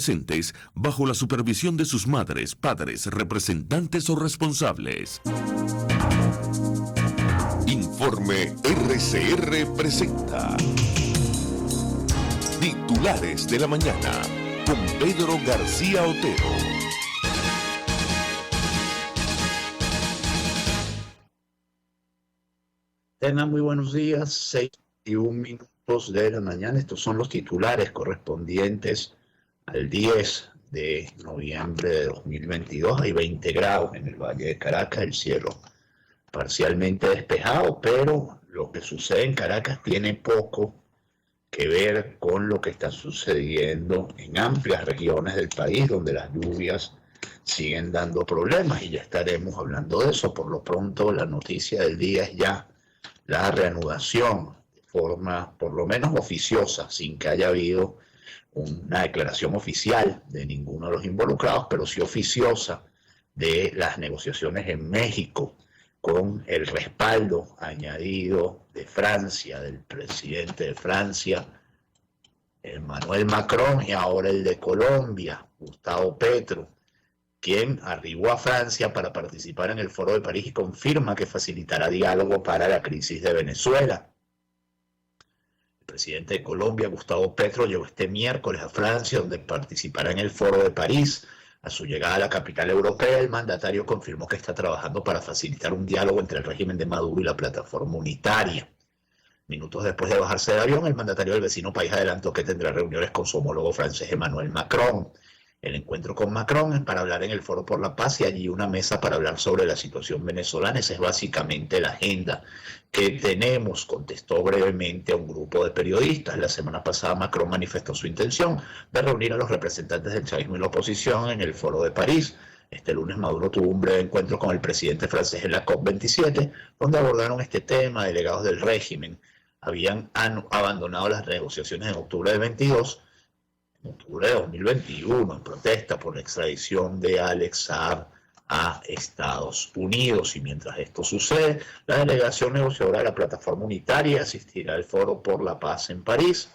adolescentes bajo la supervisión de sus madres, padres, representantes o responsables. Informe RCR presenta Titulares de la Mañana con Pedro García Otero. Tengan muy buenos días, 6:01 de la mañana. Estos son los titulares correspondientes al 10 de noviembre de 2022. Hay 20 grados en el Valle de Caracas, el cielo parcialmente despejado, pero lo que sucede en Caracas tiene poco que ver con lo que está sucediendo en amplias regiones del país, donde las lluvias siguen dando problemas, y ya estaremos hablando de eso. Por lo pronto, la noticia del día es ya la reanudación de forma por lo menos oficiosa, sin que haya habido una declaración oficial de ninguno de los involucrados, pero sí oficiosa, de las negociaciones en México, con el respaldo añadido de Francia, del presidente de Francia, Emmanuel Macron, y ahora el de Colombia, Gustavo Petro, quien arribó a Francia para participar en el Foro de París y confirma que facilitará diálogo para la crisis de Venezuela. El presidente de Colombia, Gustavo Petro, llegó este miércoles a Francia, donde participará en el Foro de París. A su llegada a la capital europea, el mandatario confirmó que está trabajando para facilitar un diálogo entre el régimen de Maduro y la plataforma unitaria. Minutos después de bajarse del avión, el mandatario del vecino país adelantó que tendrá reuniones con su homólogo francés Emmanuel Macron. El encuentro con Macron es para hablar en el Foro por la Paz, y allí una mesa para hablar sobre la situación venezolana. Esa es básicamente la agenda que tenemos, contestó brevemente a un grupo de periodistas. La semana pasada Macron manifestó su intención de reunir a los representantes del chavismo y la oposición en el Foro de París. Este lunes Maduro tuvo un breve encuentro con el presidente francés en la COP27, donde abordaron este tema. Delegados del régimen habían abandonado las negociaciones en octubre de 2021, en protesta por la extradición de Alex Saab a Estados Unidos. Y mientras esto sucede, la delegación negociadora de la plataforma unitaria asistirá al Foro por la Paz en París.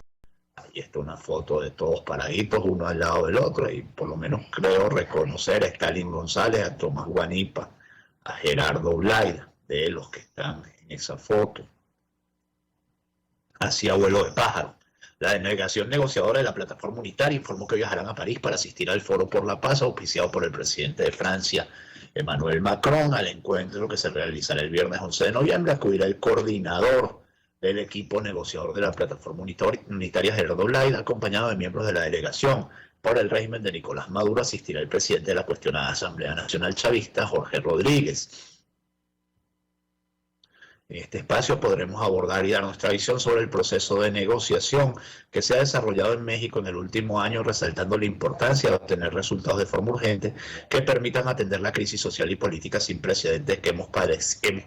Ahí está una foto de todos paraditos, uno al lado del otro, y por lo menos creo reconocer a Stalin González, a Tomás Guanipa, a Gerardo Blaida, de los que están en esa foto. Hacia vuelo de pájaro. La delegación negociadora de la plataforma unitaria informó que viajarán a París para asistir al Foro por la Paz, auspiciado por el presidente de Francia, Emmanuel Macron. Al encuentro, que se realizará el viernes 11 de noviembre, acudirá el coordinador del equipo negociador de la plataforma unitaria, Gerardo Blaida, acompañado de miembros de la delegación. Por el régimen de Nicolás Maduro asistirá el presidente de la cuestionada Asamblea Nacional Chavista, Jorge Rodríguez. En este espacio podremos abordar y dar nuestra visión sobre el proceso de negociación que se ha desarrollado en México en el último año, resaltando la importancia de obtener resultados de forma urgente que permitan atender la crisis social y política sin precedentes que hemos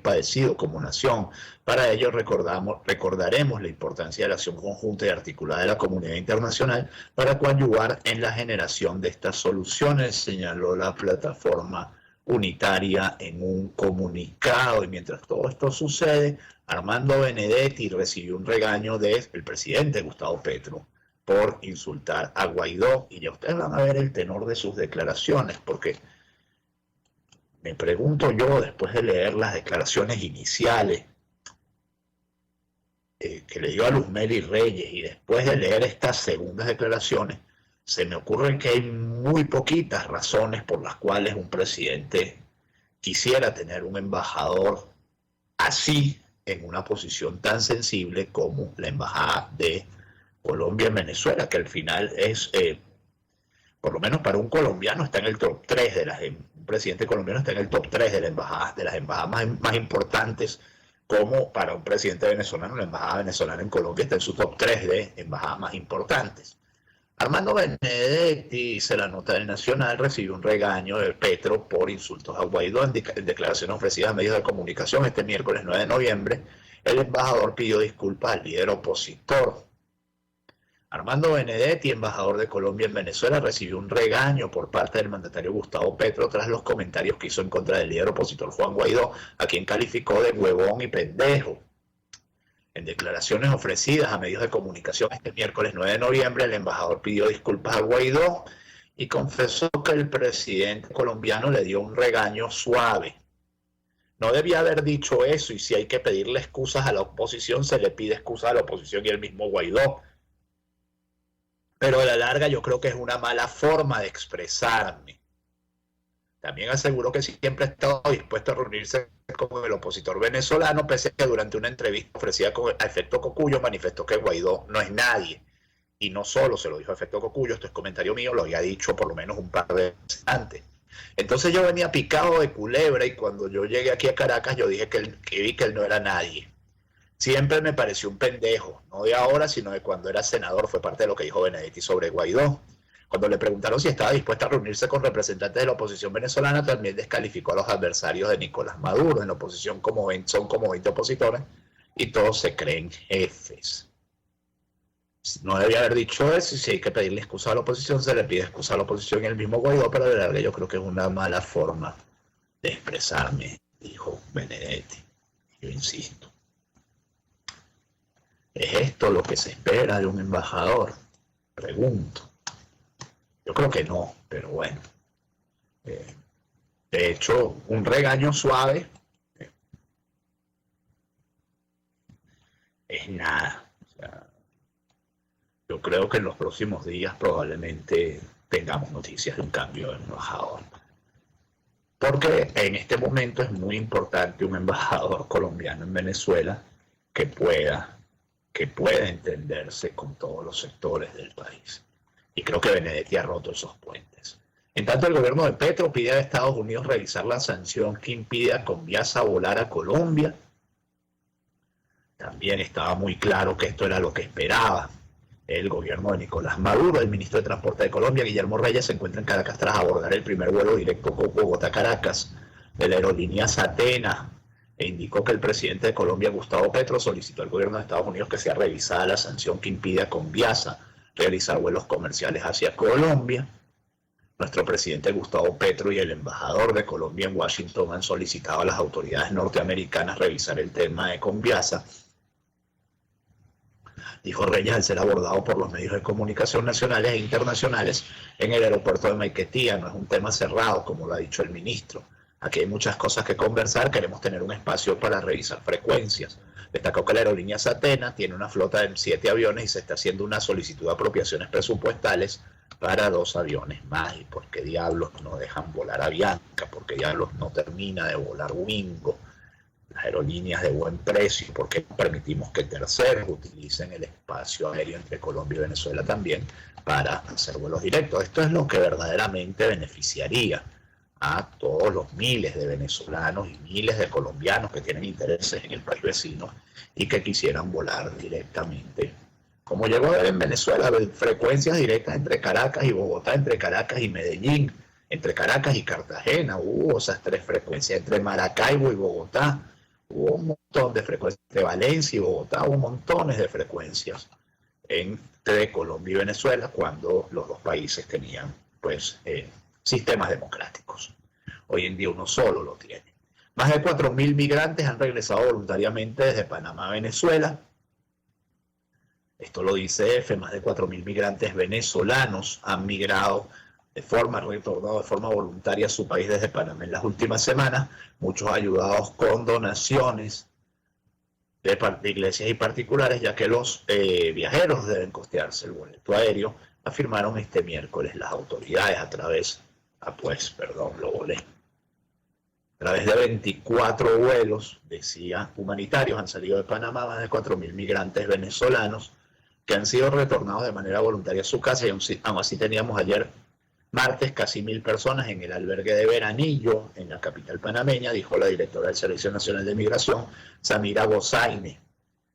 padecido como nación. Para ello recordaremos la importancia de la acción conjunta y articulada de la comunidad internacional para coadyuvar en la generación de estas soluciones, señaló la plataforma unitaria en un comunicado. Y mientras todo esto sucede, Armando Benedetti recibió un regaño del presidente Gustavo Petro por insultar a Guaidó, y ya ustedes van a ver el tenor de sus declaraciones, porque me pregunto yo, después de leer las declaraciones iniciales que le dio a Luzmeli Reyes, y después de leer estas segundas declaraciones, se me ocurre que hay muy poquitas razones por las cuales un presidente quisiera tener un embajador así, en una posición tan sensible como la embajada de Colombia en Venezuela, que al final es, por lo menos para un colombiano, está en el top 3 un presidente colombiano está en el top 3 de las embajadas más importantes, como para un presidente venezolano, la embajada venezolana en Colombia está en su top 3 de embajadas más importantes. Armando Benedetti, dice la nota del Nacional, recibió un regaño de Petro por insultos a Guaidó. En declaraciones ofrecidas a medios de comunicación este miércoles 9 de noviembre, el embajador pidió disculpas al líder opositor. Armando Benedetti, embajador de Colombia en Venezuela, recibió un regaño por parte del mandatario Gustavo Petro tras los comentarios que hizo en contra del líder opositor Juan Guaidó, a quien calificó de huevón y pendejo. En declaraciones ofrecidas a medios de comunicación este miércoles 9 de noviembre, el embajador pidió disculpas a Guaidó y confesó que el presidente colombiano le dio un regaño suave. No debía haber dicho eso, y si hay que pedirle excusas a la oposición, se le pide excusas a la oposición y el mismo Guaidó. Pero a la larga yo creo que es una mala forma de expresarme. También aseguró que siempre ha estado dispuesto a reunirse con el opositor venezolano, pese a que durante una entrevista ofrecida a Efecto Cocuyo manifestó que Guaidó no es nadie. Y no solo se lo dijo a Efecto Cocuyo, esto es comentario mío, lo había dicho por lo menos un par de veces antes. Entonces yo venía picado de culebra, y cuando yo llegué aquí a Caracas yo dije que vi que él no era nadie. Siempre me pareció un pendejo, no de ahora, sino de cuando era senador. Fue parte de lo que dijo Benedetti sobre Guaidó. Cuando le preguntaron si estaba dispuesta a reunirse con representantes de la oposición venezolana, también descalificó a los adversarios de Nicolás Maduro. En la oposición son como 20 opositores y todos se creen jefes. No debía haber dicho eso, y si hay que pedirle excusa a la oposición, se le pide excusa a la oposición y el mismo Guaidó, pero de verdad yo creo que es una mala forma de expresarme, dijo Benedetti. Yo insisto. ¿Es esto lo que se espera de un embajador? Pregunto. Yo creo que no, pero bueno. De hecho, un regaño suave es nada. O sea, yo creo que en los próximos días probablemente tengamos noticias de un cambio de embajador. Porque en este momento es muy importante un embajador colombiano en Venezuela que pueda entenderse con todos los sectores del país. Y creo que Benedetti ha roto esos puentes. En tanto, el gobierno de Petro pide a Estados Unidos revisar la sanción que impide a Conviasa volar a Colombia. También estaba muy claro que esto era lo que esperaba el gobierno de Nicolás Maduro. El ministro de Transporte de Colombia, Guillermo Reyes, se encuentra en Caracas tras abordar el primer vuelo directo Bogotá-Caracas de la aerolínea Satena, e indicó que el presidente de Colombia, Gustavo Petro, solicitó al gobierno de Estados Unidos que sea revisada la sanción que impide a Conviasa realizar vuelos comerciales hacia Colombia. Nuestro presidente Gustavo Petro y el embajador de Colombia en Washington han solicitado a las autoridades norteamericanas revisar el tema de Conviasa, dijo Reyes al ser abordado por los medios de comunicación nacionales e internacionales en el aeropuerto de Maiquetía. No es un tema cerrado, como lo ha dicho el ministro. Aquí hay muchas cosas que conversar, queremos tener un espacio para revisar frecuencias. Destacó que la aerolínea Satena tiene una flota de 7 aviones y se está haciendo una solicitud de apropiaciones presupuestales para 2 aviones más. ¿Y por qué diablos no dejan volar a Bianca? ¿Por qué diablos no termina de volar Wingo? Las aerolíneas de buen precio. ¿Por qué no permitimos que terceros utilicen el espacio aéreo entre Colombia y Venezuela también para hacer vuelos directos? Esto es lo que verdaderamente beneficiaría a todos los miles de venezolanos y miles de colombianos que tienen intereses en el país vecino y que quisieran volar directamente. Como llegó a ver en Venezuela, frecuencias directas entre Caracas y Bogotá, entre Caracas y Medellín, entre Caracas y Cartagena, hubo esas 3 frecuencias, entre Maracaibo y Bogotá, hubo un montón de frecuencias, entre Valencia y Bogotá, hubo montones de frecuencias entre Colombia y Venezuela cuando los dos países tenían pues sistemas democráticos. Hoy en día uno solo lo tiene. Más de 4.000 migrantes han regresado voluntariamente desde Panamá a Venezuela. Esto lo dice EFE, más de 4.000 migrantes venezolanos han retornado de forma voluntaria a su país desde Panamá en las últimas semanas, muchos ayudados con donaciones de iglesias y particulares, ya que los viajeros deben costearse el boleto aéreo, afirmaron este miércoles las autoridades a través de 24 vuelos, decía, humanitarios han salido de Panamá, más de 4.000 migrantes venezolanos que han sido retornados de manera voluntaria a su casa, y aún así teníamos ayer martes casi 1.000 personas en el albergue de Veranillo, en la capital panameña, dijo la directora del Servicio Nacional de Migración, Samira Gozaine.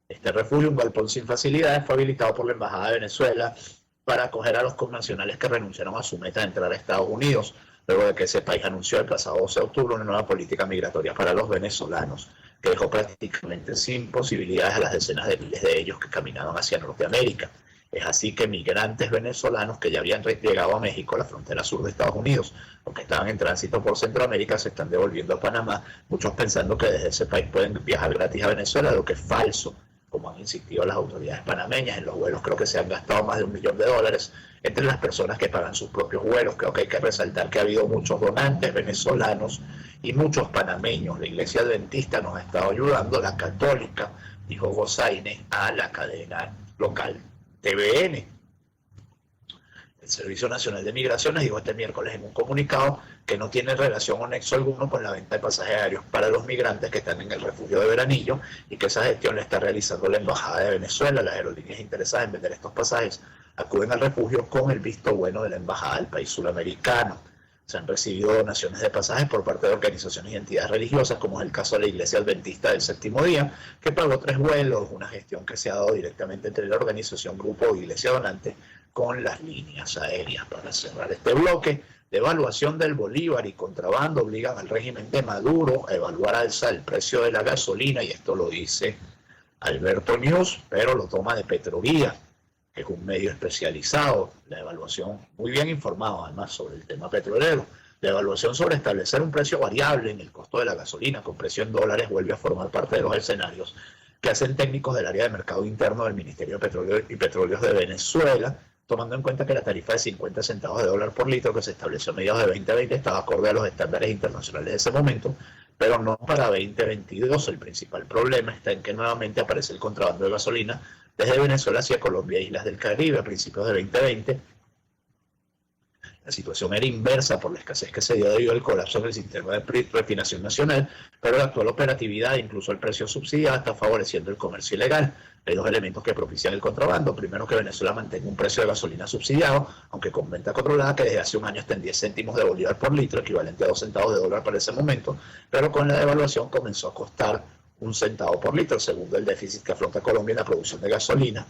Este refugio, un galpón sin facilidades, fue habilitado por la Embajada de Venezuela para acoger a los connacionales que renunciaron a su meta de entrar a Estados Unidos, luego de que ese país anunció el pasado 12 de octubre una nueva política migratoria para los venezolanos, que dejó prácticamente sin posibilidades a las decenas de miles de ellos que caminaban hacia Norteamérica. Es así que migrantes venezolanos que ya habían llegado a México, la frontera sur de Estados Unidos, o que estaban en tránsito por Centroamérica, se están devolviendo a Panamá, muchos pensando que desde ese país pueden viajar gratis a Venezuela, lo que es falso. como han insistido las autoridades panameñas. En los vuelos creo que se han gastado más de $1 millón entre las personas que pagan sus propios vuelos. Creo que hay que resaltar que ha habido muchos donantes venezolanos y muchos panameños. La Iglesia Adventista nos ha estado ayudando, la Católica, dijo Gozaine a la cadena local TVN. El Servicio Nacional de Migraciones dijo este miércoles en un comunicado que no tiene relación o nexo alguno con la venta de pasajes aéreos para los migrantes que están en el refugio de Veranillo y que esa gestión la está realizando la Embajada de Venezuela. Las aerolíneas interesadas en vender estos pasajes acuden al refugio con el visto bueno de la Embajada del país sudamericano. Se han recibido donaciones de pasajes por parte de organizaciones y entidades religiosas, como es el caso de la Iglesia Adventista del Séptimo Día, que pagó 3 vuelos, una gestión que se ha dado directamente entre la organización Grupo o Iglesia Donante con las líneas aéreas. Para cerrar este bloque, devaluación del bolívar y contrabando obligan al régimen de Maduro a evaluar alza el precio de la gasolina, y esto lo dice Alberto News, pero lo toma de Petrovía, que es un medio especializado. La evaluación, muy bien informado además sobre el tema petrolero, la evaluación sobre establecer un precio variable en el costo de la gasolina con precio en dólares vuelve a formar parte de los escenarios que hacen técnicos del área de mercado interno del Ministerio de Petróleo y Petróleos de Venezuela, tomando en cuenta que la tarifa de 50 centavos de dólar por litro que se estableció a mediados de 2020 estaba acorde a los estándares internacionales de ese momento, pero no para 2022. El principal problema está en que nuevamente aparece el contrabando de gasolina desde Venezuela hacia Colombia e islas del Caribe a principios de 2020. La situación era inversa por la escasez que se dio debido al colapso del sistema de refinación nacional, pero la actual operatividad, incluso el precio subsidiado, está favoreciendo el comercio ilegal. Hay 2 elementos que propician el contrabando. Primero, que Venezuela mantenga un precio de gasolina subsidiado, aunque con venta controlada, que desde hace un año está en 10 céntimos de bolívar por litro, equivalente a 2 centavos de dólar para ese momento, pero con la devaluación comenzó a costar 1 centavo por litro. Segundo, el déficit que afronta Colombia en la producción de gasolina,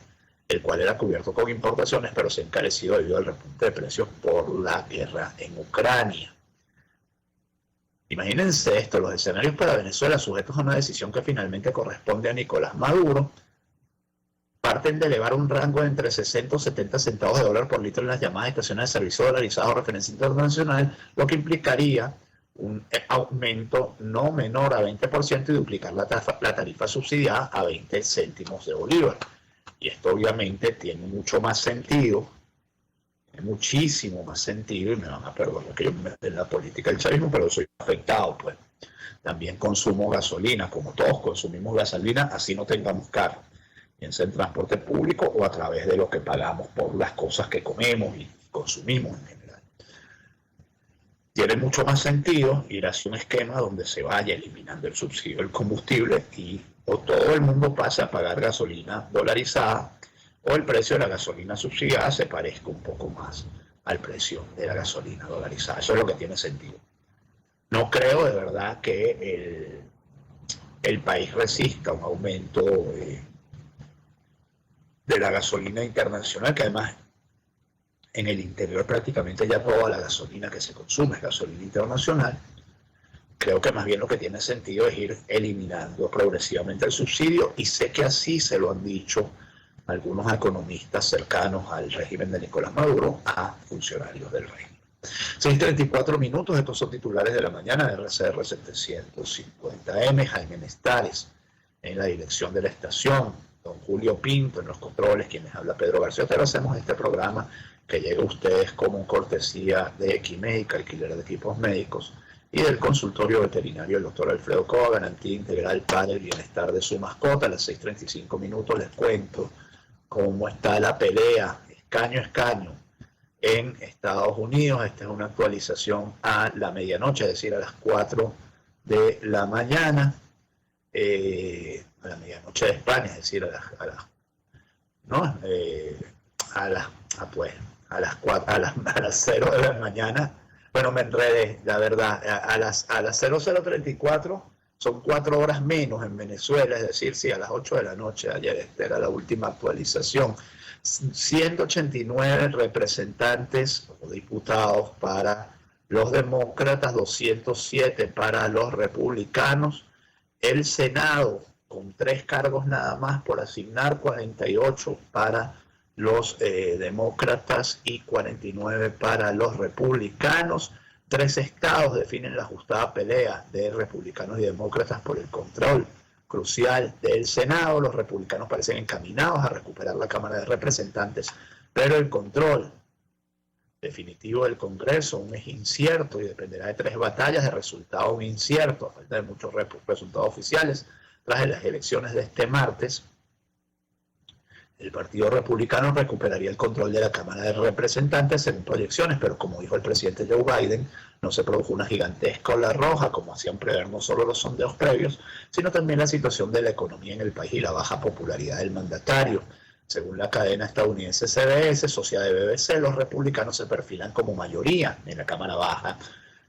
el cual era cubierto con importaciones, pero se ha encarecido debido al repunte de precios por la guerra en Ucrania. Imagínense esto, los escenarios para Venezuela sujetos a una decisión que finalmente corresponde a Nicolás Maduro, parten de elevar un rango de entre 60 y 70 centavos de dólar por litro en las llamadas estaciones de servicio dolarizados o referencia internacional, lo que implicaría un aumento no menor a 20% y duplicar la tarifa subsidiada a 20 céntimos de bolívar. Y esto obviamente tiene mucho más sentido, muchísimo más sentido, y me van a perdonar que yo me meta en la política del chavismo, pero soy afectado, pues. También consumo gasolina, como todos consumimos gasolina, así no tengamos carro, bien sea en transporte público o a través de lo que pagamos por las cosas que comemos y consumimos en general. Tiene mucho más sentido ir hacia un esquema donde se vaya eliminando el subsidio del combustible y o todo el mundo pasa a pagar gasolina dolarizada, o el precio de la gasolina subsidiada se parezca un poco más al precio de la gasolina dolarizada. Eso es lo que tiene sentido. No creo de verdad que el país resista un aumento de la gasolina internacional, que además en el interior prácticamente ya toda la gasolina que se consume es gasolina internacional. Creo que más bien lo que tiene sentido es ir eliminando progresivamente el subsidio, y sé que así se lo han dicho algunos economistas cercanos al régimen de Nicolás Maduro a funcionarios del régimen. 6:34 minutos, estos son titulares de la mañana de RCR 750M. Jaime Nestares en la dirección de la estación, don Julio Pinto en los controles, quienes habla Pedro García. Te hacemos este programa que llega a ustedes como cortesía de Equimédica, alquiler de equipos médicos, y del consultorio veterinario el doctor Alfredo Coba, garantía integral para el bienestar de su mascota. A las 6:35 minutos les cuento cómo está la pelea escaño a escaño en Estados Unidos. Esta es una actualización a la medianoche, es decir, a las 4 de la mañana, a la medianoche de España, es decir, a las 0 de la mañana. Bueno, me enredé, la verdad, a las 00:34 son 4 horas menos en Venezuela, es decir, sí, a las 8 de la noche, ayer esta era la última actualización. 189 representantes o diputados para los demócratas, 207 para los republicanos. El Senado, con 3 cargos nada más por asignar, 48 para los demócratas y 49 para los republicanos. 3 estados definen la ajustada pelea de republicanos y demócratas por el control crucial del Senado. Los republicanos parecen encaminados a recuperar la Cámara de Representantes, pero el control definitivo del Congreso aún es incierto y dependerá de 3 batallas de resultado aún incierto, a falta de muchos resultados oficiales. Tras las elecciones de este martes, el Partido Republicano recuperaría el control de la Cámara de Representantes según proyecciones, pero como dijo el presidente Joe Biden, no se produjo una gigantesca ola roja, como hacían prever no solo los sondeos previos, sino también la situación de la economía en el país y la baja popularidad del mandatario. Según la cadena estadounidense CBS, socia de BBC, los republicanos se perfilan como mayoría en la Cámara Baja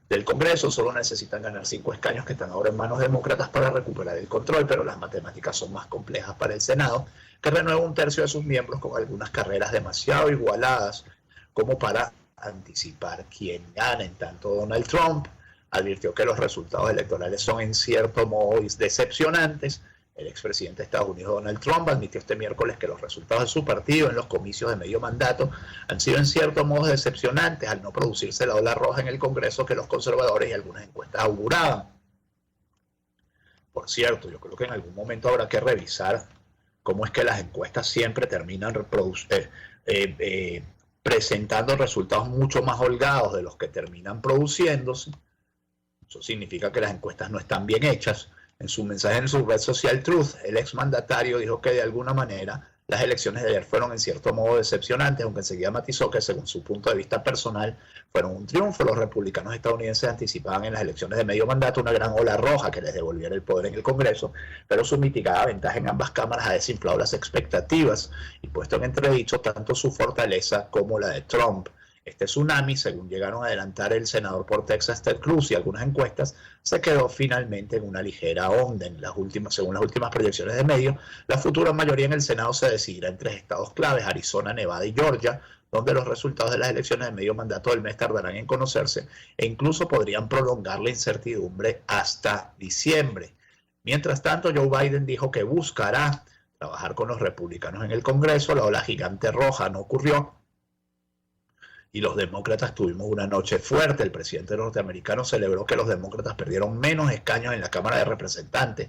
del Congreso. Solo necesitan ganar 5 escaños que están ahora en manos demócratas para recuperar el control, pero las matemáticas son más complejas para el Senado, que renueva 1/3 de sus miembros con algunas carreras demasiado igualadas como para anticipar quién gana. En tanto, Donald Trump advirtió que los resultados electorales son en cierto modo decepcionantes. El expresidente de Estados Unidos, Donald Trump, admitió este miércoles que los resultados de su partido en los comicios de medio mandato han sido en cierto modo decepcionantes al no producirse la ola roja en el Congreso que los conservadores y algunas encuestas auguraban. Por cierto, yo creo que en algún momento habrá que revisar cómo es que las encuestas siempre terminan presentando resultados mucho más holgados de los que terminan produciéndose. Eso significa que las encuestas no están bien hechas. En su mensaje en su red social Truth, el exmandatario dijo que de alguna manera las elecciones de ayer fueron en cierto modo decepcionantes, aunque enseguida matizó que según su punto de vista personal fueron un triunfo. Los republicanos estadounidenses anticipaban en las elecciones de medio mandato una gran ola roja que les devolviera el poder en el Congreso, pero su mitigada ventaja en ambas cámaras ha desinflado las expectativas y puesto en entredicho tanto su fortaleza como la de Trump. Este tsunami, según llegaron a adelantar el senador por Texas Ted Cruz y algunas encuestas, se quedó finalmente en una ligera onda. Según las últimas proyecciones de medios, la futura mayoría en el Senado se decidirá en 3 estados claves: Arizona, Nevada y Georgia, donde los resultados de las elecciones de medio mandato del mes tardarán en conocerse e incluso podrían prolongar la incertidumbre hasta diciembre. Mientras tanto, Joe Biden dijo que buscará trabajar con los republicanos en el Congreso. La ola gigante roja no ocurrió y los demócratas tuvimos una noche fuerte. El presidente norteamericano celebró que los demócratas perdieron menos escaños en la Cámara de Representantes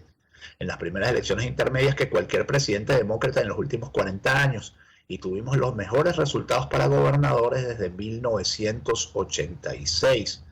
en las primeras elecciones intermedias que cualquier presidente demócrata en los últimos 40 años y tuvimos los mejores resultados para gobernadores desde 1986.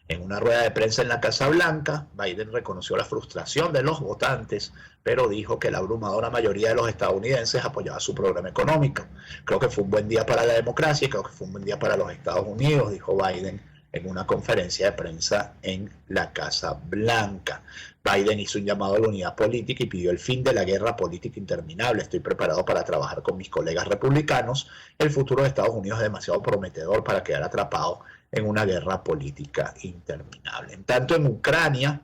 En una rueda de prensa en la Casa Blanca, Biden reconoció la frustración de los votantes, pero dijo que la abrumadora mayoría de los estadounidenses apoyaba su programa económico. Creo que fue un buen día para la democracia y creo que fue un buen día para los Estados Unidos, dijo Biden en una conferencia de prensa en la Casa Blanca. Biden hizo un llamado a la unidad política y pidió el fin de la guerra política interminable. Estoy preparado para trabajar con mis colegas republicanos. El futuro de Estados Unidos es demasiado prometedor para quedar atrapado en una guerra política interminable. En tanto, en Ucrania,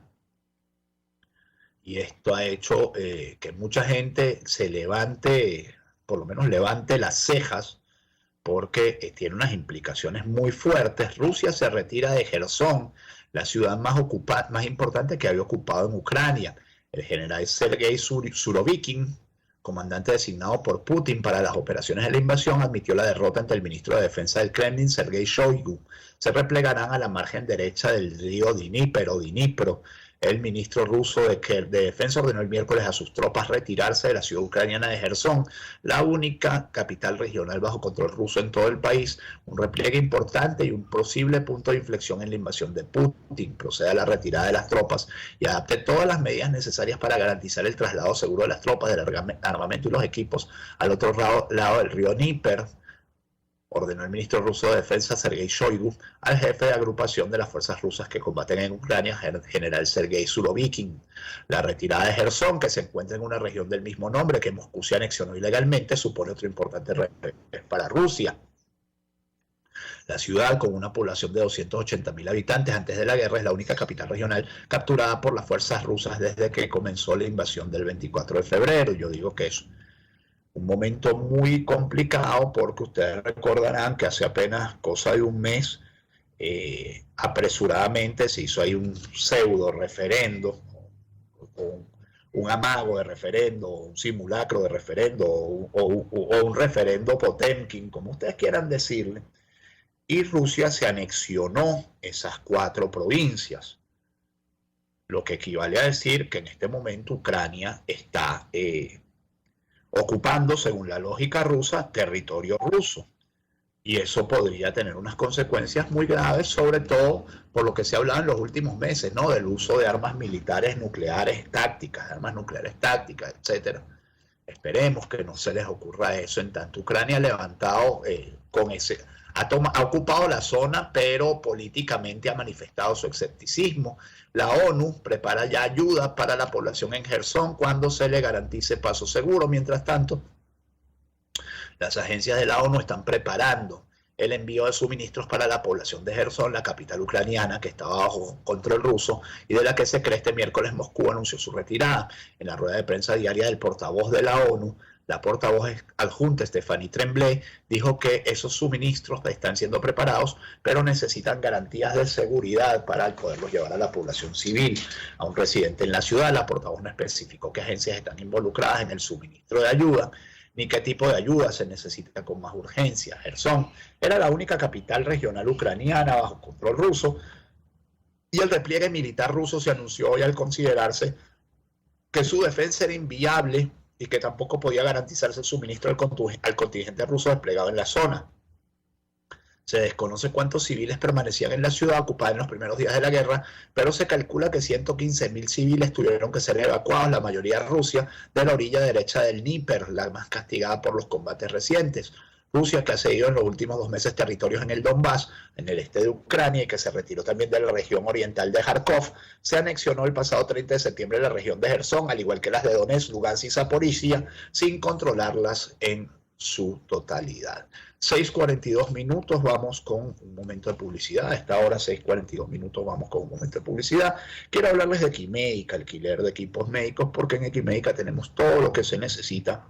y esto ha hecho que mucha gente se levante, por lo menos levante las cejas, porque tiene unas implicaciones muy fuertes. Rusia se retira de Jersón, la ciudad más importante que había ocupado en Ucrania. El general Sergei Surovikin, comandante designado por Putin para las operaciones de la invasión, admitió la derrota ante el ministro de Defensa del Kremlin, Sergei Shoigu. Se replegarán a la margen derecha del río Dnipro. El ministro ruso de Defensa ordenó el miércoles a sus tropas retirarse de la ciudad ucraniana de Jersón, la única capital regional bajo control ruso en todo el país. Un repliegue importante y un posible punto de inflexión en la invasión de Putin. Proceda a la retirada de las tropas y adapte todas las medidas necesarias para garantizar el traslado seguro de las tropas, del armamento y los equipos al otro lado del río Dnieper, ordenó el ministro ruso de Defensa Sergei Shoigu al jefe de agrupación de las fuerzas rusas que combaten en Ucrania, general Sergei Surovikin. La retirada de Jersón, que se encuentra en una región del mismo nombre que Moscú se anexionó ilegalmente, supone otro importante revés para Rusia. La ciudad, con una población de 280.000 habitantes antes de la guerra, es la única capital regional capturada por las fuerzas rusas desde que comenzó la invasión del 24 de febrero. Yo digo que es un momento muy complicado porque ustedes recordarán que hace apenas cosa de un mes apresuradamente se hizo ahí un pseudo referendo, un amago de referendo, un simulacro de referendo o un referendo Potemkin, como ustedes quieran decirle, y Rusia se anexionó esas 4 provincias. lo que equivale a decir que en este momento Ucrania está ocupando, según la lógica rusa, territorio ruso. Y eso podría tener unas consecuencias muy graves, sobre todo por lo que se ha hablado en los últimos meses, ¿no? Del uso de armas militares nucleares tácticas, etcétera. Esperemos que no se les ocurra eso, en tanto Ucrania ha levantado ha ocupado la zona, pero políticamente ha manifestado su escepticismo. La ONU prepara ya ayuda para la población en Gerson cuando se le garantice paso seguro. Mientras tanto, las agencias de la ONU están preparando el envío de suministros para la población de Gerson, la capital ucraniana que estaba bajo control ruso y de la que se cree este miércoles Moscú anunció su retirada. En la rueda de prensa diaria del portavoz de la ONU, la portavoz adjunta Stephanie Tremblay dijo que esos suministros están siendo preparados, pero necesitan garantías de seguridad para poderlos llevar a la población civil. A un residente en la ciudad, la portavoz no especificó qué agencias están involucradas en el suministro de ayuda, ni qué tipo de ayuda se necesita con más urgencia. Gerson era la única capital regional ucraniana bajo control ruso y el repliegue militar ruso se anunció hoy al considerarse que su defensa era inviable y que tampoco podía garantizarse el suministro al contingente ruso desplegado en la zona. Se desconoce cuántos civiles permanecían en la ciudad ocupada en los primeros días de la guerra, pero se calcula que 115.000 civiles tuvieron que ser evacuados, la mayoría a Rusia, de la orilla derecha del Dnieper, la más castigada por los combates recientes. Rusia, que ha cedido en los últimos 2 meses territorios en el Donbass, en el este de Ucrania, y que se retiró también de la región oriental de Kharkov, se anexionó el pasado 30 de septiembre la región de Gerson, al igual que las de Donetsk, Lugansk y Zaporizhia, sin controlarlas en su totalidad. 6:42 minutos, vamos con un momento de publicidad. A esta hora, 6:42 minutos, vamos con un momento de publicidad. Quiero hablarles de Equimédica, alquiler de equipos médicos, porque en Equimédica tenemos todo lo que se necesita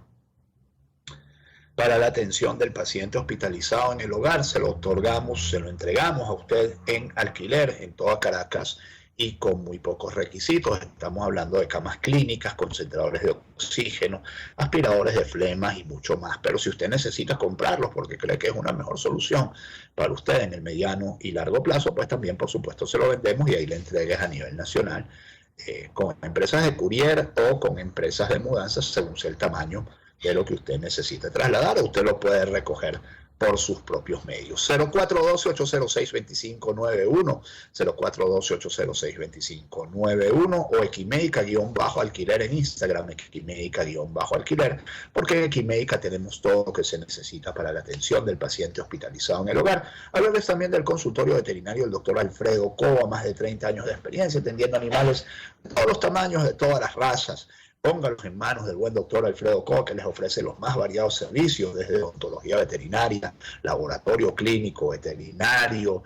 para la atención del paciente hospitalizado en el hogar. Se lo otorgamos, se lo entregamos a usted en alquiler en toda Caracas y con muy pocos requisitos. Estamos hablando de camas clínicas, concentradores de oxígeno, aspiradores de flemas y mucho más. Pero si usted necesita comprarlos porque cree que es una mejor solución para usted en el mediano y largo plazo, pues también, por supuesto, se lo vendemos y ahí le entregues a nivel nacional con empresas de courier o con empresas de mudanzas según sea el tamaño de lo que usted necesite trasladar, o usted lo puede recoger por sus propios medios. 0412-806-2591, 0412-806-2591 o Equimédica-alquiler en Instagram, Equimédica-alquiler, porque en Equimédica tenemos todo lo que se necesita para la atención del paciente hospitalizado en el hogar. Hablarles también del consultorio veterinario del doctor Alfredo Coba, más de 30 años de experiencia atendiendo animales de todos los tamaños, de todas las razas. Póngalos en manos del buen doctor Alfredo Coba, que les ofrece los más variados servicios, desde odontología veterinaria, laboratorio clínico veterinario,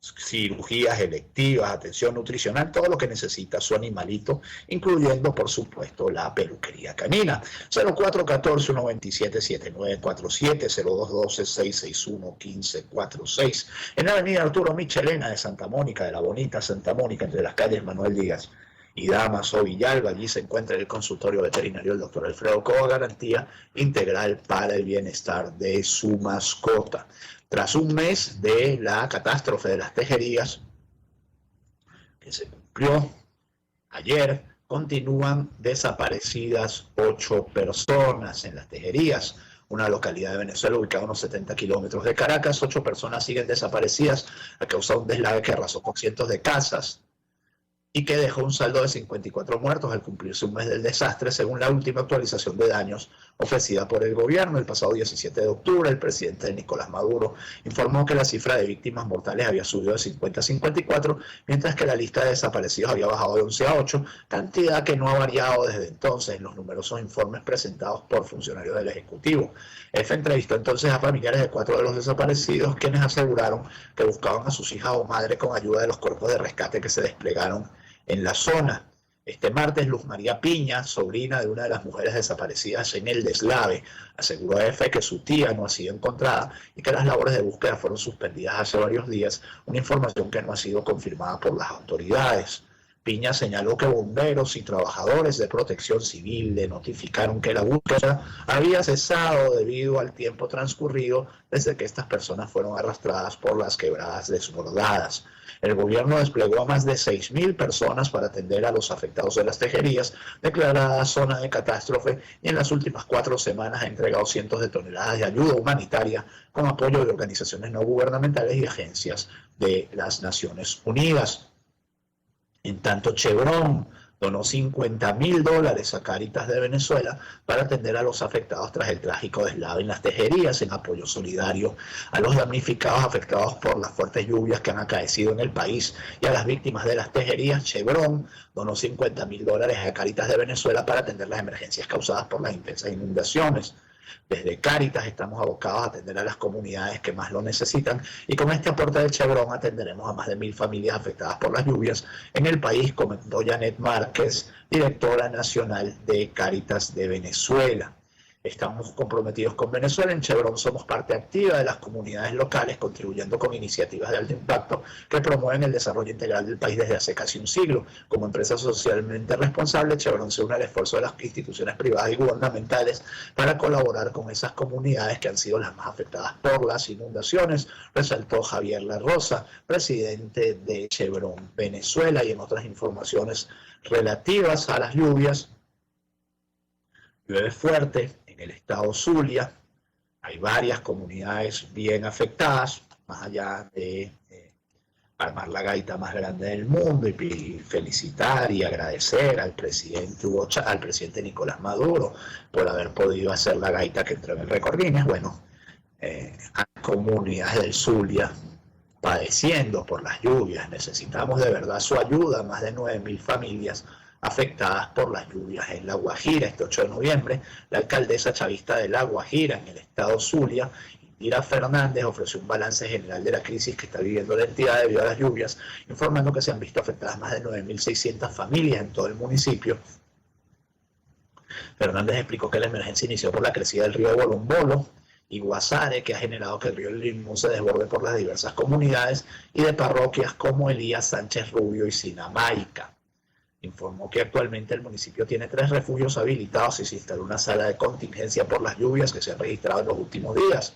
cirugías electivas, atención nutricional, todo lo que necesita su animalito, incluyendo, por supuesto, la peluquería canina. 0414-127-7947, 0212-661-1546. En la avenida Arturo Michelena de Santa Mónica, de la bonita Santa Mónica, entre las calles Manuel Díaz y Damaso Villalba. Allí se encuentra el consultorio veterinario del doctor Alfredo Coba, garantía integral para el bienestar de su mascota. Tras un mes de la catástrofe de las tejerías, que se cumplió ayer, continúan desaparecidas 8 personas en las tejerías, una localidad de Venezuela ubicada a unos 70 kilómetros de Caracas. 8 personas siguen desaparecidas a causa de un deslave que arrasó con cientos de casas y que dejó un saldo de 54 muertos al cumplirse un mes del desastre, según la última actualización de daños ofrecida por el gobierno. El pasado 17 de octubre, el presidente Nicolás Maduro informó que la cifra de víctimas mortales había subido de 50 a 54, mientras que la lista de desaparecidos había bajado de 11 a 8, cantidad que no ha variado desde entonces en los numerosos informes presentados por funcionarios del Ejecutivo. EFE entrevistó entonces a familiares de 4 de los desaparecidos, quienes aseguraron que buscaban a sus hijas o madres con ayuda de los cuerpos de rescate que se desplegaron en la zona. Este martes, Luz María Piña, sobrina de una de las mujeres desaparecidas en el deslave, aseguró a EFE que su tía no ha sido encontrada y que las labores de búsqueda fueron suspendidas hace varios días, una información que no ha sido confirmada por las autoridades. Piña señaló que bomberos y trabajadores de protección civil le notificaron que la búsqueda había cesado debido al tiempo transcurrido desde que estas personas fueron arrastradas por las quebradas desbordadas. El gobierno desplegó a más de 6.000 personas para atender a los afectados de las tejerías, declarada zona de catástrofe, y en las últimas 4 semanas ha entregado cientos de toneladas de ayuda humanitaria con apoyo de organizaciones no gubernamentales y agencias de las Naciones Unidas. En tanto, Chevron donó $50.000 a Cáritas de Venezuela para atender a los afectados tras el trágico deslave en las tejerías en apoyo solidario a los damnificados afectados por las fuertes lluvias que han acaecido en el país y a las víctimas de las tejerías. Chevron donó $50.000 a Cáritas de Venezuela para atender las emergencias causadas por las intensas inundaciones. Desde Cáritas estamos abocados a atender a las comunidades que más lo necesitan y con este aporte de Chevron atenderemos a más de 1.000 familias afectadas por las lluvias en el país, comentó Janet Márquez, directora nacional de Cáritas de Venezuela. Estamos comprometidos con Venezuela. En Chevron somos parte activa de las comunidades locales, contribuyendo con iniciativas de alto impacto que promueven el desarrollo integral del país desde hace casi un siglo. Como empresa socialmente responsable, Chevron se une al esfuerzo de las instituciones privadas y gubernamentales para colaborar con esas comunidades que han sido las más afectadas por las inundaciones, resaltó Javier La Rosa, presidente de Chevron Venezuela. Y en otras informaciones relativas a las lluvias, llueve fuerte en el estado Zulia, hay varias comunidades bien afectadas, más allá de armar la gaita más grande del mundo y felicitar y agradecer al presidente Nicolás Maduro por haber podido hacer la gaita que entró en el récord Guinness. Bueno, hay comunidades del Zulia padeciendo por las lluvias, necesitamos de verdad su ayuda, más de 9.000 familias afectadas por las lluvias en La Guajira. Este 8 de noviembre, la alcaldesa chavista de La Guajira, en el estado Zulia, Indira Fernández, ofreció un balance general de la crisis que está viviendo la entidad debido a las lluvias, informando que se han visto afectadas más de 9.600 familias en todo el municipio. Fernández explicó que la emergencia inició por la crecida del río Bolombolo y Guasare, que ha generado que el río Limón se desborde por las diversas comunidades y de parroquias como Elías Sánchez Rubio y Sinamaica. Informó que actualmente el municipio tiene 3 refugios habilitados y se instaló una sala de contingencia por las lluvias que se han registrado en los últimos días.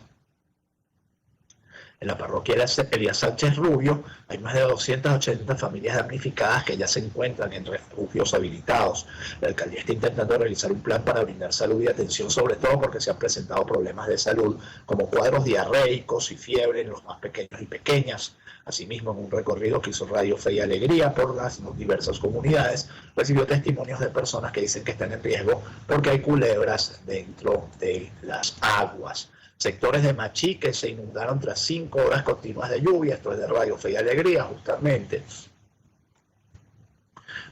En la parroquia Elías Sánchez Rubio hay más de 280 familias damnificadas que ya se encuentran en refugios habilitados. La alcaldía está intentando realizar un plan para brindar salud y atención, sobre todo porque se han presentado problemas de salud como cuadros diarreicos y fiebre en los más pequeños y pequeñas. Asimismo, en un recorrido que hizo Radio Fe y Alegría por las diversas comunidades, recibió testimonios de personas que dicen que están en riesgo porque hay culebras dentro de las aguas. Sectores de Machique se inundaron tras 5 horas continuas de lluvia. Esto es de Radio Fe y Alegría, justamente.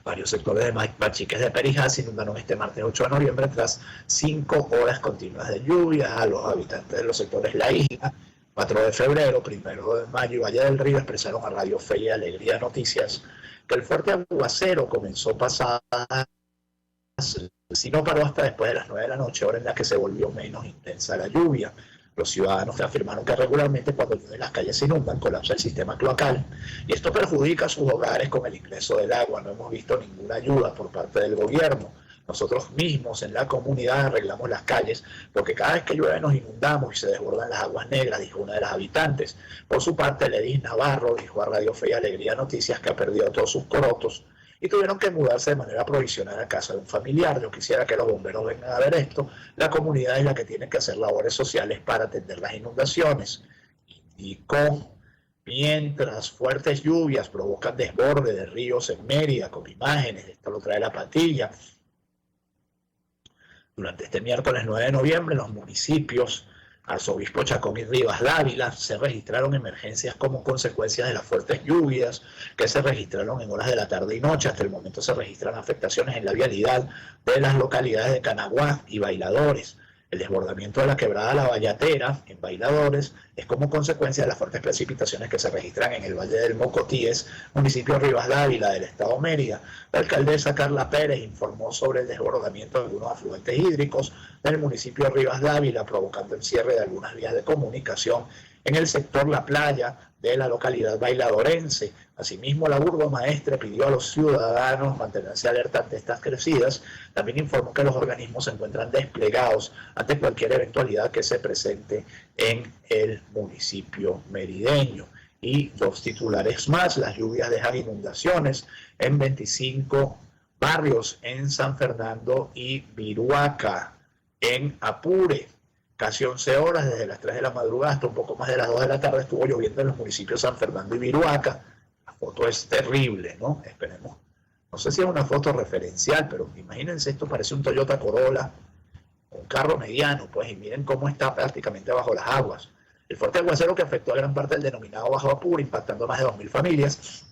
Varios sectores de Machiques de Perijá se inundaron este martes 8 de noviembre tras 5 horas continuas de lluvia. A los habitantes de los sectores La Isla, 4 de febrero, 1 de mayo y Valle del Río expresaron a Radio Fe y Alegría Noticias que el fuerte aguacero comenzó pasadas, si no paró hasta después de las 9 de la noche, hora en la que se volvió menos intensa la lluvia. Los ciudadanos afirmaron que regularmente cuando llueve las calles se inundan, colapsa el sistema cloacal y esto perjudica a sus hogares con el ingreso del agua. No hemos visto ninguna ayuda por parte del gobierno. Nosotros mismos en la comunidad arreglamos las calles porque cada vez que llueve nos inundamos y se desbordan las aguas negras, dijo una de las habitantes. Por su parte, Ledis Navarro dijo a Radio Fe y Alegría Noticias que ha perdido todos sus corotos y tuvieron que mudarse de manera provisional a casa de un familiar. Yo quisiera que los bomberos vengan a ver esto. La comunidad es la que tiene que hacer labores sociales para atender las inundaciones. Indicó, mientras fuertes lluvias provocan desborde de ríos en Mérida, con imágenes, esto lo trae La Patilla. Durante este miércoles 9 de noviembre, en los municipios Arzobispo Chacón y Rivas Dávila se registraron emergencias como consecuencia de las fuertes lluvias que se registraron en horas de la tarde y noche. Hasta el momento se registran afectaciones en la vialidad de las localidades de Canaguá y Bailadores. El desbordamiento de la quebrada La Vallatera en Bailadores es como consecuencia de las fuertes precipitaciones que se registran en el Valle del Mocotíes, municipio de Rivas Dávila del estado Mérida. La alcaldesa Carla Pérez informó sobre el desbordamiento de algunos afluentes hídricos del municipio de Rivas Dávila, provocando el cierre de algunas vías de comunicación en el sector La Playa, de la localidad bailadorense. Asimismo, la burgomaestre pidió a los ciudadanos mantenerse alerta ante estas crecidas. También informó que los organismos se encuentran desplegados ante cualquier eventualidad que se presente en el municipio merideño. Y dos titulares más: las lluvias dejan inundaciones en 25 barrios en San Fernando y Viruaca. En Apure, casi 11 horas, desde las 3 de la madrugada hasta un poco más de las 2 de la tarde, estuvo lloviendo en los municipios de San Fernando y Viruaca. La foto es terrible, ¿no? Esperemos. No sé si es una foto referencial, pero imagínense, esto parece un Toyota Corolla, un carro mediano, pues, y miren cómo está prácticamente bajo las aguas. El fuerte aguacero que afectó a gran parte del denominado Bajo Apure, impactando a más de 2.000 familias.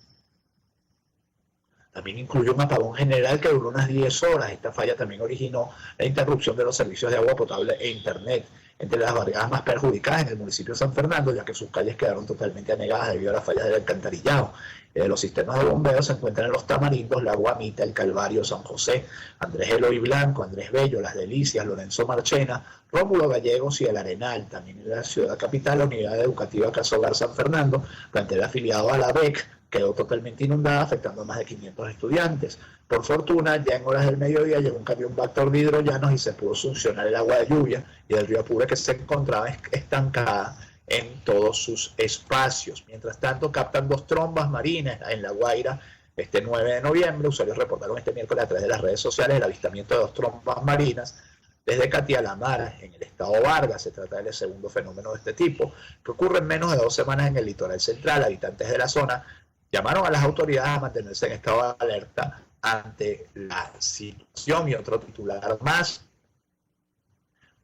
También incluyó un apagón general que duró unas 10 horas. Esta falla también originó la interrupción de los servicios de agua potable e internet entre las barriadas más perjudicadas en el municipio de San Fernando, ya que sus calles quedaron totalmente anegadas debido a las fallas del alcantarillado. Los sistemas de bombeo se encuentran en Los Tamarindos, La Guamita, El Calvario, San José, Andrés Eloy Blanco, Andrés Bello, Las Delicias, Lorenzo Marchena, Rómulo Gallegos y El Arenal. También en la ciudad capital, la Unidad Educativa Casa Hogar San Fernando, plantel afiliado a la BEC, quedó totalmente inundada, afectando a más de 500 estudiantes. Por fortuna, ya en horas del mediodía llegó un camión Vactor de hidrollanos y se pudo succionar el agua de lluvia y el río Apure, que se encontraba estancada en todos sus espacios. Mientras tanto, captan 2 trombas marinas en La Guaira. Este 9 de noviembre, usuarios reportaron este miércoles a través de las redes sociales el avistamiento de 2 trombas marinas desde Catialamar, en el estado Vargas. Se trata del segundo fenómeno de este tipo, que ocurre en menos de 2 semanas en el litoral central. Habitantes de la zona llamaron a las autoridades a mantenerse en estado de alerta ante la situación. Y otro titular más: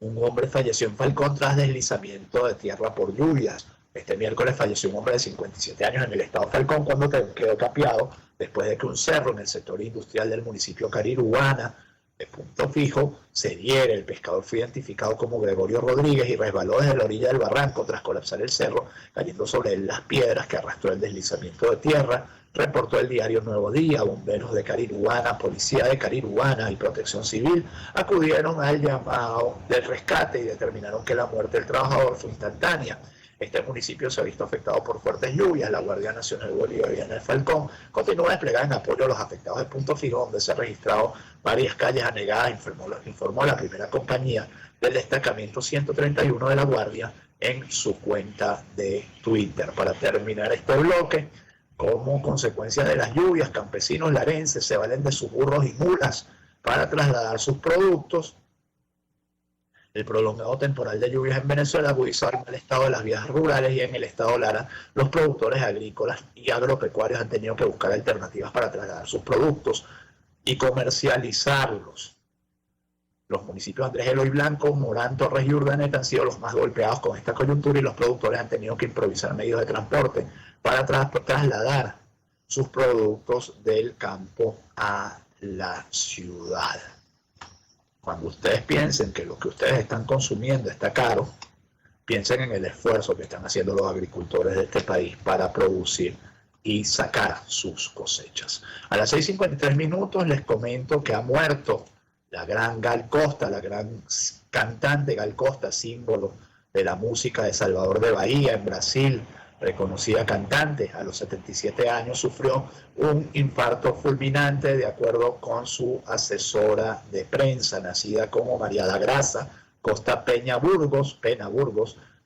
un hombre falleció en Falcón tras deslizamiento de tierra por lluvias. Este miércoles falleció un hombre de 57 años en el estado de Falcón cuando quedó capeado después de que un cerro en el sector industrial del municipio Cariruana, de Punto Fijo, se diera. El pescador fue identificado como Gregorio Rodríguez y resbaló desde la orilla del barranco tras colapsar el cerro, cayendo sobre él las piedras que arrastró el deslizamiento de tierra. Reportó el diario Nuevo Día. Bomberos de Cariruana, Policía de Cariruana y Protección Civil acudieron al llamado del rescate y determinaron que la muerte del trabajador fue instantánea. Este municipio se ha visto afectado por fuertes lluvias. La Guardia Nacional Bolivariana del Falcón continúa desplegada en apoyo a los afectados de Punto Fijo, donde se han registrado varias calles anegadas, informó la primera compañía del destacamento 131 de la Guardia en su cuenta de Twitter. Para terminar este bloque, como consecuencia de las lluvias, campesinos larenses se valen de sus burros y mulas para trasladar sus productos. El prolongado temporal de lluvias en Venezuela agudizó el estado de las vías rurales, y en el estado Lara los productores agrícolas y agropecuarios han tenido que buscar alternativas para trasladar sus productos y comercializarlos. Los municipios Andrés Eloy Blanco, Morán, Torres y Urdaneta han sido los más golpeados con esta coyuntura, y los productores han tenido que improvisar medios de transporte para trasladar sus productos del campo a la ciudad. Cuando ustedes piensen que lo que ustedes están consumiendo está caro, piensen en el esfuerzo que están haciendo los agricultores de este país para producir y sacar sus cosechas. A las 6:53 les comento que ha muerto la gran Gal Costa, la gran cantante Gal Costa, símbolo de la música de Salvador de Bahía en Brasil, reconocida cantante. A los 77 años sufrió un infarto fulminante, de acuerdo con su asesora de prensa. Nacida como María da Graça Costa Pena Burgos,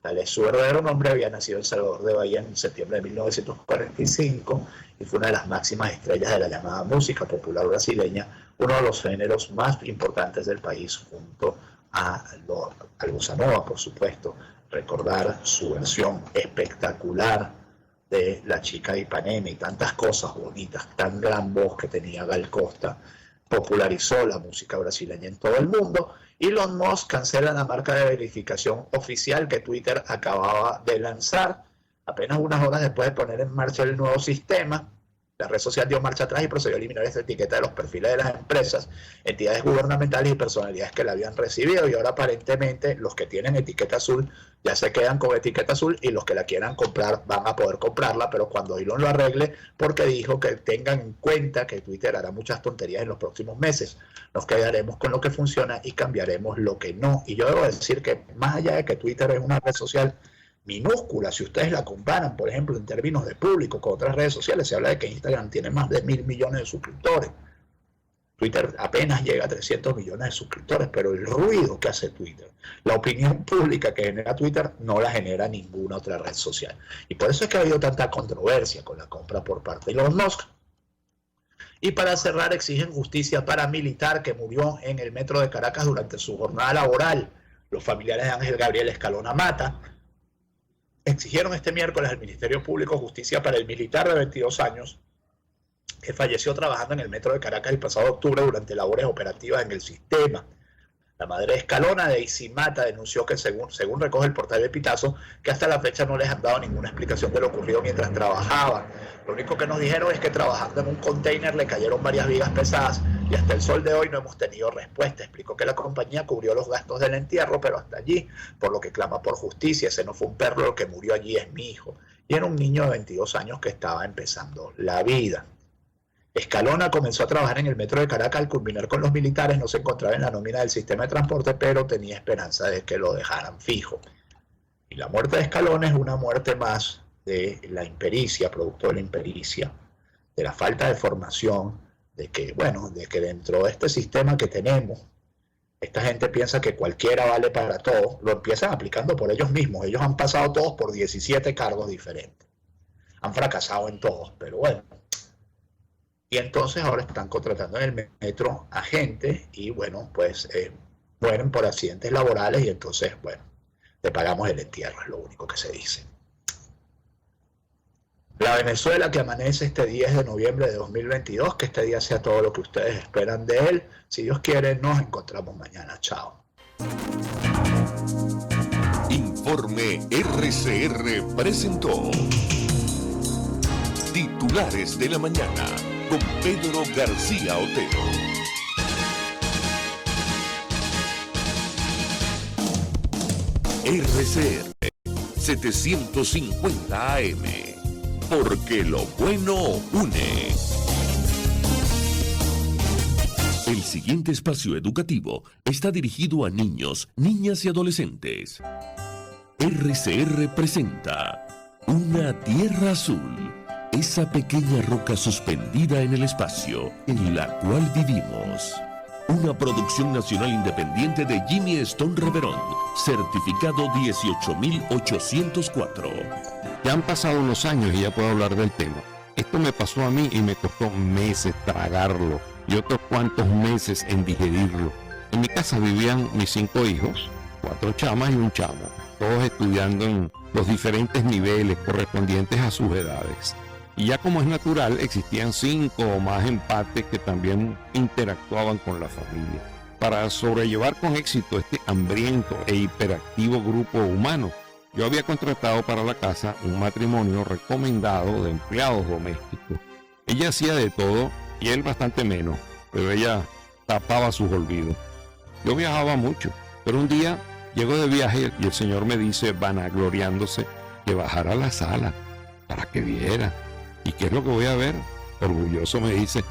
tal es su verdadero nombre, había nacido en Salvador de Bahía en septiembre de 1945 y fue una de las máximas estrellas de la llamada música popular brasileña, uno de los géneros más importantes del país, junto al bossa nova, por supuesto. Recordar su versión espectacular de La Chica de Ipanema y tantas cosas bonitas, tan gran voz que tenía Gal Costa, popularizó la música brasileña en todo el mundo. Elon Musk cancela la marca de verificación oficial que Twitter acababa de lanzar. Apenas unas horas después de poner en marcha el nuevo sistema, la red social dio marcha atrás y procedió a eliminar esta etiqueta de los perfiles de las empresas, entidades gubernamentales y personalidades que la habían recibido, y ahora aparentemente los que tienen etiqueta azul ya se quedan con etiqueta azul, y los que la quieran comprar van a poder comprarla, pero cuando Elon lo arregle, porque dijo que tengan en cuenta que Twitter hará muchas tonterías en los próximos meses. Nos quedaremos con lo que funciona y cambiaremos lo que no. Y yo debo decir que más allá de que Twitter es una red social minúscula. Si ustedes la comparan, por ejemplo, en términos de público con otras redes sociales, se habla de que Instagram tiene más de 1.000 millones de suscriptores. Twitter apenas llega a 300 millones de suscriptores, pero el ruido que hace Twitter, la opinión pública que genera Twitter, no la genera ninguna otra red social. Y por eso es que ha habido tanta controversia con la compra por parte de Elon Musk. Y para cerrar, exigen justicia paramilitar que murió en el metro de Caracas durante su jornada laboral. Los familiares de Ángel Gabriel Escalona Mata exigieron este miércoles al Ministerio Público justicia para el militar de 22 años que falleció trabajando en el metro de Caracas el pasado octubre durante labores operativas en el sistema. La madre de Escalona, Daisy Mata, denunció que según recoge el portal de Pitazo, que hasta la fecha no les han dado ninguna explicación de lo ocurrido mientras trabajaban. Lo único que nos dijeron es que trabajando en un container le cayeron varias vigas pesadas y hasta el sol de hoy no hemos tenido respuesta. Explicó que la compañía cubrió los gastos del entierro, pero hasta allí, por lo que clama por justicia. Ese no fue un perro, lo que murió allí es mi hijo. Y era un niño de 22 años que estaba empezando la vida. Escalona comenzó a trabajar en el metro de Caracas al culminar con los militares, no se encontraba en la nómina del sistema de transporte, pero tenía esperanza de que lo dejaran fijo. Y la muerte de Escalona es una muerte más de la impericia, producto de la impericia, de la falta de formación, de que dentro de este sistema que tenemos, esta gente piensa que cualquiera vale para todo, lo empiezan aplicando por ellos mismos. Ellos han pasado todos por 17 cargos diferentes. Han fracasado en todos, pero bueno. Y entonces ahora están contratando en el metro a gente y bueno, pues mueren por accidentes laborales y entonces, bueno, le pagamos el entierro, es lo único que se dice. La Venezuela que amanece este 10 de noviembre de 2022, que este día sea todo lo que ustedes esperan de él. Si Dios quiere, nos encontramos mañana. Chao. Informe RCR presentó Titulares de la Mañana con Pedro García Otero. RCR 750 AM, porque lo bueno une. El siguiente espacio educativo está dirigido a niños, niñas y adolescentes. RCR presenta Una Tierra Azul, esa pequeña roca suspendida en el espacio en la cual vivimos. Una producción nacional independiente de Jimmy Stone Reverón, certificado 18804. Ya han pasado unos años y ya puedo hablar del tema. Esto me pasó a mí y me costó meses tragarlo y otros cuantos meses en digerirlo. En mi casa vivían mis 5 hijos, 4 chamas y un chamo, todos estudiando en los diferentes niveles correspondientes a sus edades. Y ya como es natural, existían 5 o más empates que también interactuaban con la familia. Para sobrellevar con éxito este hambriento e hiperactivo grupo humano, yo había contratado para la casa un matrimonio recomendado de empleados domésticos. Ella hacía de todo y él bastante menos, pero ella tapaba sus olvidos. Yo viajaba mucho, pero un día llego de viaje y el señor me dice, vanagloriándose, que bajara a la sala para que viera. ¿Y qué es lo que voy a ver? Orgulloso me dice,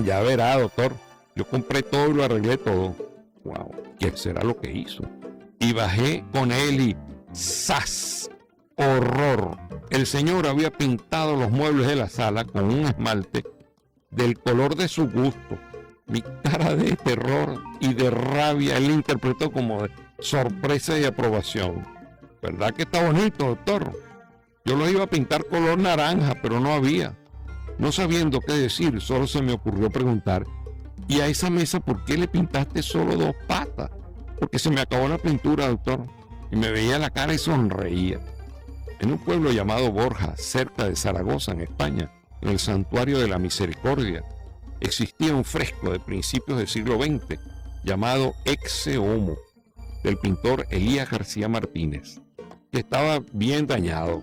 ya verá, doctor, yo compré todo y lo arreglé todo. Wow, ¿qué será lo que hizo? Y bajé con él y ¡zas! ¡Horror! El señor había pintado los muebles de la sala con un esmalte del color de su gusto. Mi cara de terror y de rabia él interpretó como de sorpresa y aprobación. ¿Verdad que está bonito, doctor? Yo lo iba a pintar color naranja, pero no había. No sabiendo qué decir, solo se me ocurrió preguntar, ¿y a esa mesa por qué le pintaste solo 2 patas? Porque se me acabó la pintura, doctor. Y me veía la cara y sonreía. En un pueblo llamado Borja, cerca de Zaragoza, en España, en el Santuario de la Misericordia, existía un fresco de principios del siglo XX llamado Ecce Homo, del pintor Elías García Martínez, que estaba bien dañado.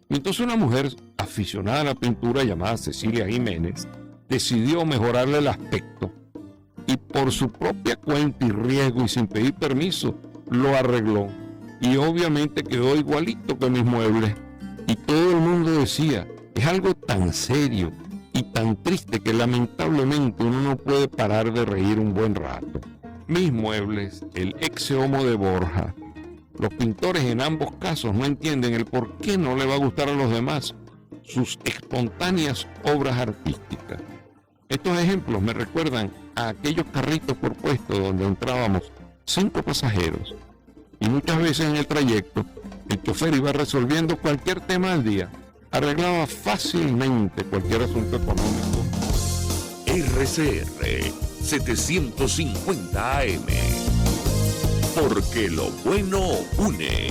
Y entonces una mujer aficionada a la pintura llamada Cecilia Jiménez decidió mejorarle el aspecto y por su propia cuenta y riesgo y sin pedir permiso lo arregló y obviamente quedó igualito que mis muebles y todo el mundo decía, es algo tan serio y tan triste que lamentablemente uno no puede parar de reír un buen rato. Mis muebles, el Ecce Homo de Borja, Los pintores en ambos casos no entienden el por qué no le va a gustar a los demás sus espontáneas obras artísticas. Estos ejemplos me recuerdan a aquellos carritos por puesto donde entrábamos 5 pasajeros y muchas veces en el trayecto el chofer iba resolviendo cualquier tema del día, arreglaba fácilmente cualquier asunto económico. RCR 750 AM. Porque lo bueno une.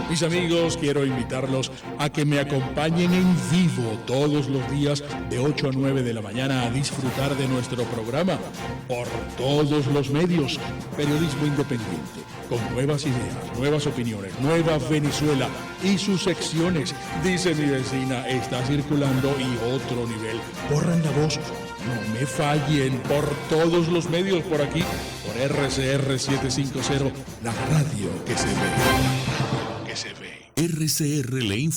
Mis amigos, quiero invitarlos a que me acompañen en vivo todos los días de 8 a 9 de la mañana a disfrutar de nuestro programa por todos los medios. Periodismo independiente, con nuevas ideas, nuevas opiniones, Nueva Venezuela y sus secciones. Dice mi vecina, está circulando y otro nivel. Corran la voz, no me fallen, por todos los medios por aquí, por RCR 750, la radio que se ve. RCR le informa.